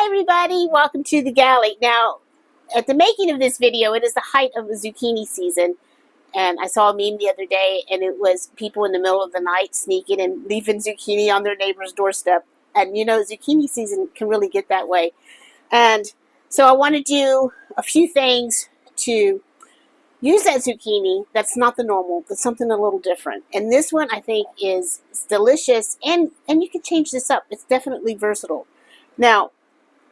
everybody, welcome to the galley. Now, at the making of this video, it is the height of the zucchini season, and I saw a meme the other day, and it was people in the middle of the night sneaking and leaving zucchini on their neighbor's doorstep. And you know, zucchini season can really get that way. And so I want to do a few things to use that zucchini that's not the normal, but something a little different. And this one I think is delicious, and you can change this up. It's definitely versatile. Now,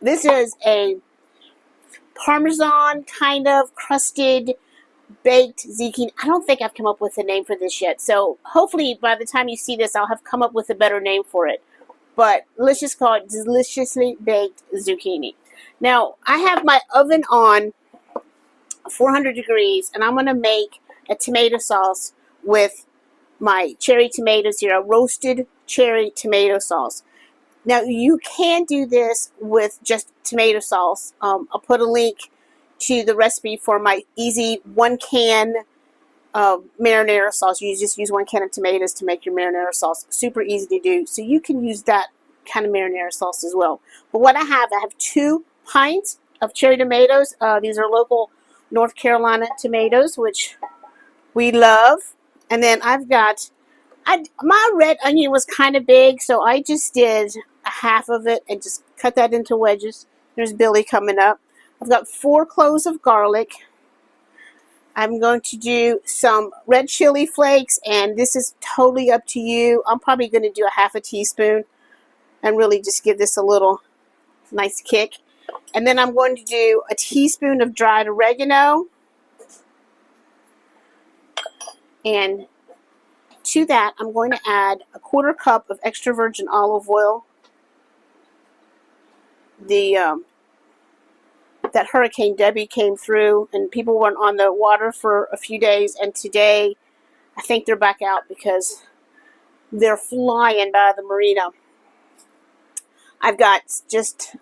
this is a Parmesan kind of crusted baked zucchini. I don't think I've come up with a name for this yet. So hopefully by the time you see this, I'll have come up with a better name for it. But let's just call it deliciously baked zucchini. Now, I have my oven on 400 degrees, and I'm going to make a tomato sauce with my cherry tomatoes here, a roasted cherry tomato sauce. Now, you can do this with just tomato sauce. I'll put a link to the recipe for my easy 1 can marinara sauce. You just use 1 can of tomatoes to make your marinara sauce. Super easy to do. So you can use that kind of marinara sauce as well. But what I have 2 pints of cherry tomatoes. These are local North Carolina tomatoes, which we love. And then I've got, my red onion was kind of big, so I just did a half of it and just cut that into wedges. There's Billy coming up. I've got 4 cloves of garlic. I'm going to do some red chili flakes, and this is totally up to you. I'm probably going to do a 1/2 teaspoon and really just give this a little nice kick. And then I'm going to do a teaspoon of dried oregano. And to that, I'm going to add a 1/4 cup of extra virgin olive oil. That Hurricane Debbie came through, and people weren't on the water for a few days, and today I think they're back out because they're flying by the marina. I've got just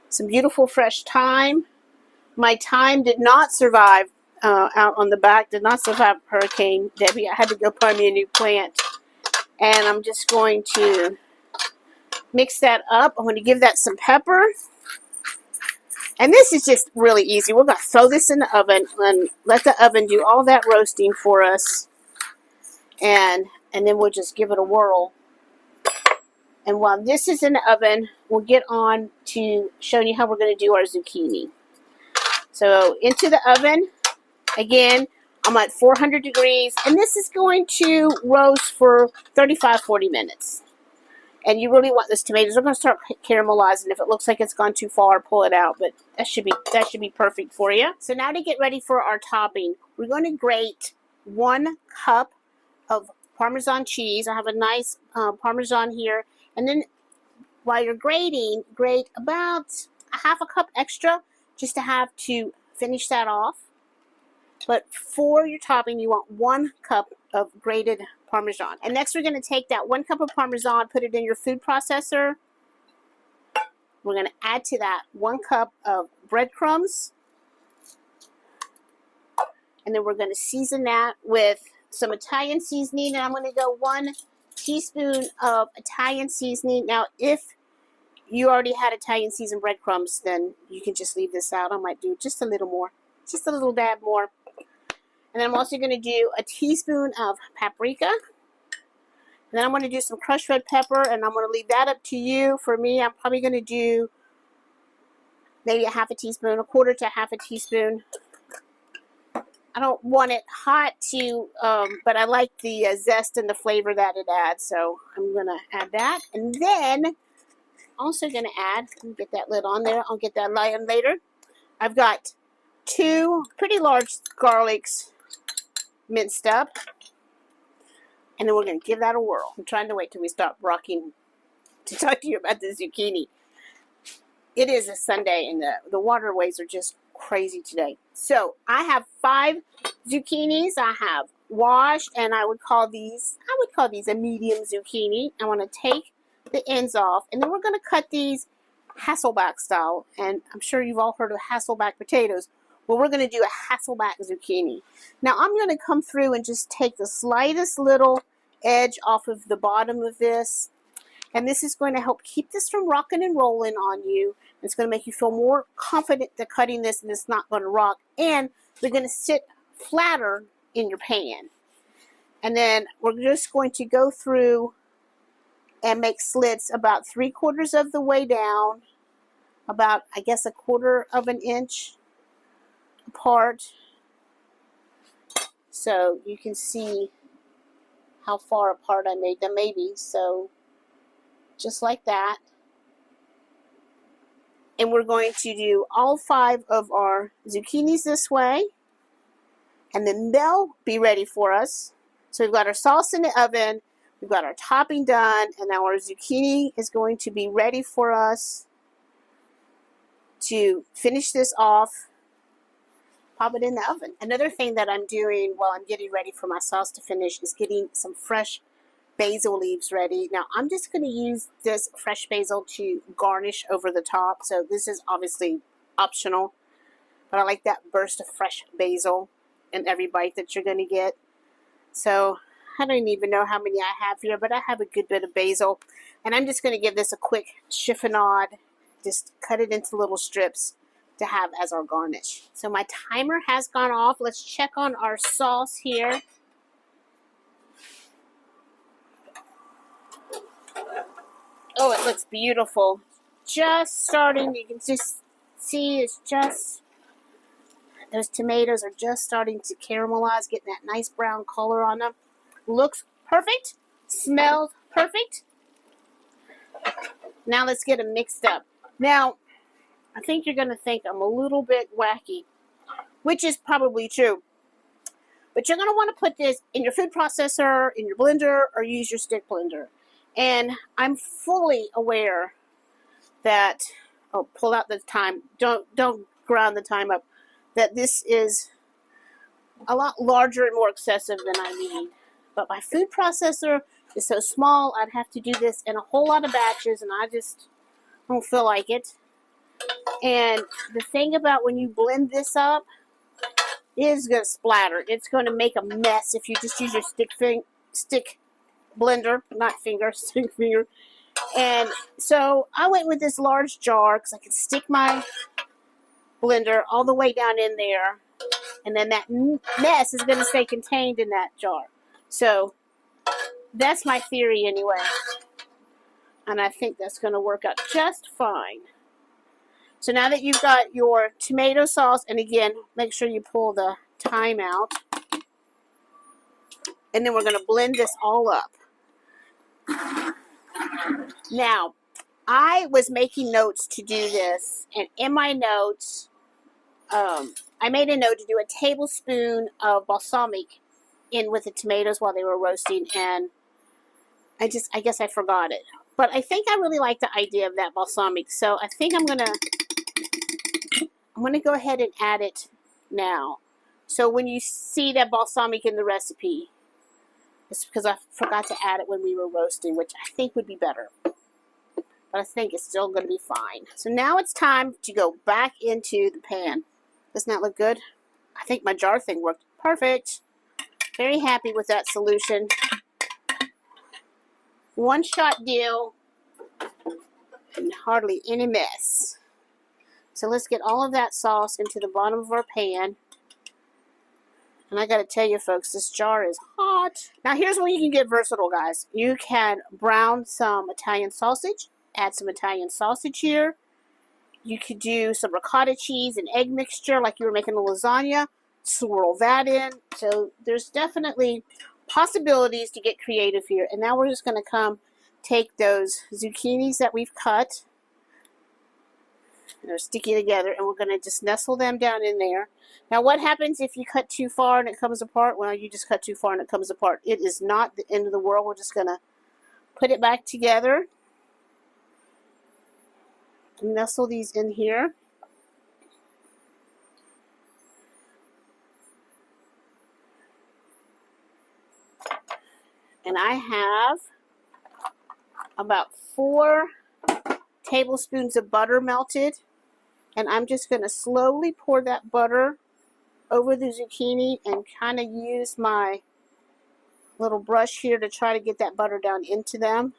some beautiful fresh thyme. My thyme did not survive out on the back, did not survive Hurricane Debbie. I had to go buy me a new plant. And I'm just going to mix that up. I'm going to give that some pepper. And this is just really easy. We're going to throw this in the oven and let the oven do all that roasting for us. And then we'll just give it a whirl. And while this is in the oven, we'll get on to showing you how we're going to do our zucchini. So into the oven, again, I'm at 400 degrees, and this is going to roast for 35-40 minutes. And you really want those tomatoes. We're going to start caramelizing. If it looks like it's gone too far, pull it out, but that should be perfect for you. So now to get ready for our topping, we're going to grate 1 cup of Parmesan cheese. I have a nice Parmesan here. And then while you're grating, grate about a 1/2 cup extra just to have to finish that off. But for your topping, you want 1 cup of grated Parmesan. And next we're going to take that 1 cup of Parmesan, put it in your food processor. We're going to add to that 1 cup of breadcrumbs. And then we're going to season that with some Italian seasoning. And I'm going to go 1 teaspoon of Italian seasoning. Now, if you already had Italian seasoned breadcrumbs, then you can just leave this out. I might do just a little more, just a little dab more. And then I'm also going to do a teaspoon of paprika. And then I'm going to do some crushed red pepper, and I'm going to leave that up to you. For me, I'm probably going to do maybe a 1/2 teaspoon, 1/4 to 1/2 teaspoon. I don't want it hot but I like the zest and the flavor that it adds. So I'm going to add that. And then also going to add, let me get that lid on there. I'll get that light on later. I've got 2 pretty large garlics minced up. And then we're going to give that a whirl. I'm trying to wait till we stop rocking to talk to you about the zucchini. It is a Sunday, and the waterways are just crazy today. So I have 5 zucchinis. I have washed, and I would call these a medium zucchini. I want to take the ends off, and then we're going to cut these Hasselback style. And I'm sure you've all heard of Hasselback potatoes. Well, we're going to do a Hasselback zucchini. Now I'm going to come through and just take the slightest little edge off of the bottom of this, And this is going to help keep this from rocking and rolling on you. It's going to make you feel more confident that cutting this and it's not going to rock. And they're going to sit flatter in your pan. And then we're just going to go through and make slits about 3/4 of the way down, about, I guess, 1/4 of an inch apart. So you can see how far apart I made them, maybe. So just like that. And we're going to do all 5 of our zucchinis this way. And then they'll be ready for us. So we've got our sauce in the oven. We've got our topping done. And now our zucchini is going to be ready for us to finish this off. Pop it in the oven. Another thing that I'm doing while I'm getting ready for my sauce to finish is getting some fresh basil leaves ready. Now I'm just going to use this fresh basil to garnish over the top. So this is obviously optional, but I like that burst of fresh basil in every bite that you're going to get. So I don't even know how many I have here, but I have a good bit of basil. And I'm just going to give this a quick chiffonade. Just cut it into little strips to have as our garnish. So my timer has gone off. Let's check on our sauce here. Oh, it looks beautiful. Just starting, you can just see it's just, those tomatoes are just starting to caramelize, getting that nice brown color on them. Looks perfect, smells perfect. Now let's get them mixed up. Now, I think you're going to think I'm a little bit wacky, which is probably true. But you're going to want to put this in your food processor, in your blender, or use your stick blender. And I'm fully aware that, oh, pull out the time. Don't grind the time up. That this is a lot larger and more excessive than I need. But my food processor is so small, I'd have to do this in a whole lot of batches, and I just don't feel like it. And the thing about when you blend this up, it is going to splatter. It's going to make a mess if you just use your stick blender, not finger, stick finger. And so I went with this large jar because I can stick my blender all the way down in there, and then that mess is going to stay contained in that jar. So that's my theory anyway, and I think that's going to work out just fine. So now that you've got your tomato sauce, and again, make sure you pull the thyme out, and then we're going to blend this all up. Now, I was making notes to do this, and in my notes, I made a note to do a tablespoon of balsamic in with the tomatoes while they were roasting, and I guess I forgot it. But I think I really like the idea of that balsamic, so I think I'm gonna go ahead and add it now. So when you see that balsamic in the recipe, it's because I forgot to add it when we were roasting, which I think would be better. But I think it's still going to be fine. So now it's time to go back into the pan. Doesn't that look good? I think my jar thing worked perfect. Very happy with that solution. One shot deal and hardly any mess. So let's get all of that sauce into the bottom of our pan. And I got to tell you folks, this jar is hot. Now here's where you can get versatile, guys. You can brown some Italian sausage. Add some Italian sausage here. You could do some ricotta cheese and egg mixture like you were making a lasagna. Swirl that in. So there's definitely possibilities to get creative here. And now we're just going to take those zucchinis that we've cut. They're sticky together, and we're going to just nestle them down in there. Now, what happens if you cut too far and it comes apart? Well, you just cut too far and it comes apart. It is not the end of the world. We're just going to put it back together. Nestle these in here. And I have about 4 tablespoons of butter melted. And I'm just going to slowly pour that butter over the zucchini and kind of use my little brush here to try to get that butter down into them.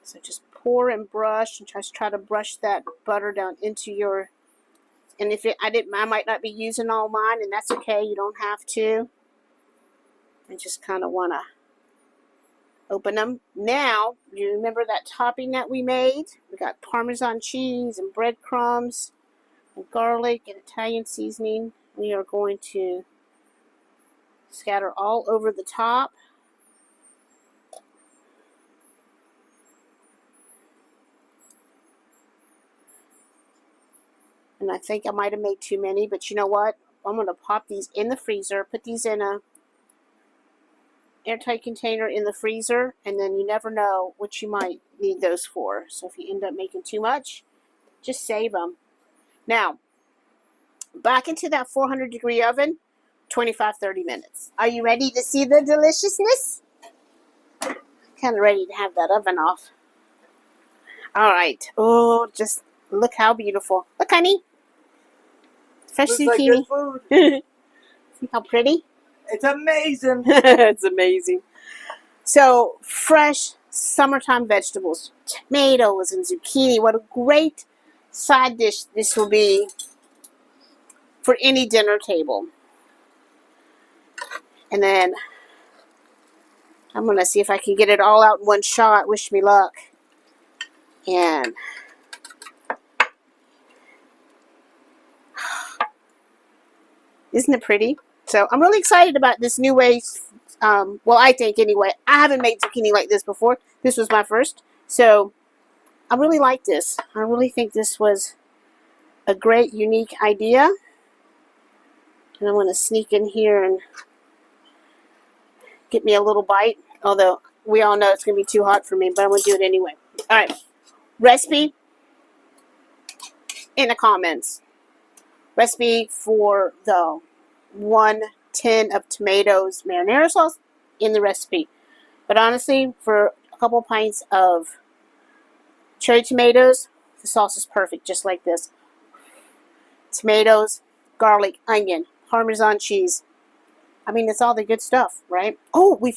So just pour and brush, and just try to brush that butter down into your. And if I might not be using all mine, and that's okay. You don't have to. I just kind of want to open them. Now, you remember that topping that we made? We got Parmesan cheese and breadcrumbs and garlic and Italian seasoning. We are going to scatter all over the top. And I think I might have made too many, but you know what? I'm going to pop these in the freezer, put these in a airtight container in the freezer, and then you never know what you might need those for. So if you end up making too much, just save them. Now, back into that 400-degree oven, 25-30 minutes. Are you ready to see the deliciousness? Kind of ready to have that oven off. All right. Oh, just look how beautiful. Look, honey. Fresh Looks zucchini. like good food. See how pretty? It's amazing. It's amazing. So, fresh summertime vegetables, tomatoes and zucchini. What a great side dish this will be for any dinner table. And then I'm going to see if I can get it all out in one shot. Wish me luck. And isn't it pretty? So I'm really excited about this new way. Well, I think anyway. I haven't made zucchini like this before. This was my first. So I really like this. I really think this was a great, unique idea. And I'm going to sneak in here and get me a little bite. Although we all know it's going to be too hot for me, but I'm going to do it anyway. All right. Recipe in the comments. Recipe for the 1 tin of tomatoes marinara sauce in the recipe. But honestly, for a couple pints of cherry tomatoes, the sauce is perfect, just like this. Tomatoes, garlic, onion, Parmesan cheese. I mean, it's all the good stuff, right? Oh, I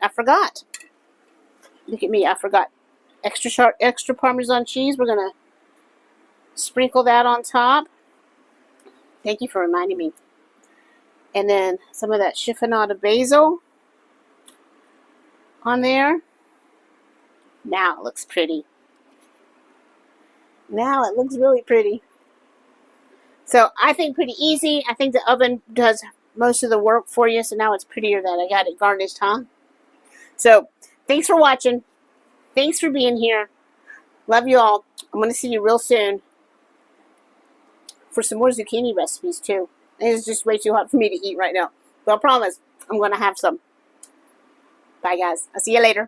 forgot. Look at me, I forgot. Extra Parmesan cheese. We're going to sprinkle that on top. Thank you for reminding me. And then some of that chiffonade basil on there. Now it looks pretty. Now it looks really pretty. So I think pretty easy. I think the oven does most of the work for you. So now it's prettier that I got it garnished, huh? So thanks for watching. Thanks for being here. Love you all. I'm going to see you real soon for some more zucchini recipes too. It's just way too hot for me to eat right now. But I promise I'm going to have some. Bye guys. I'll see you later.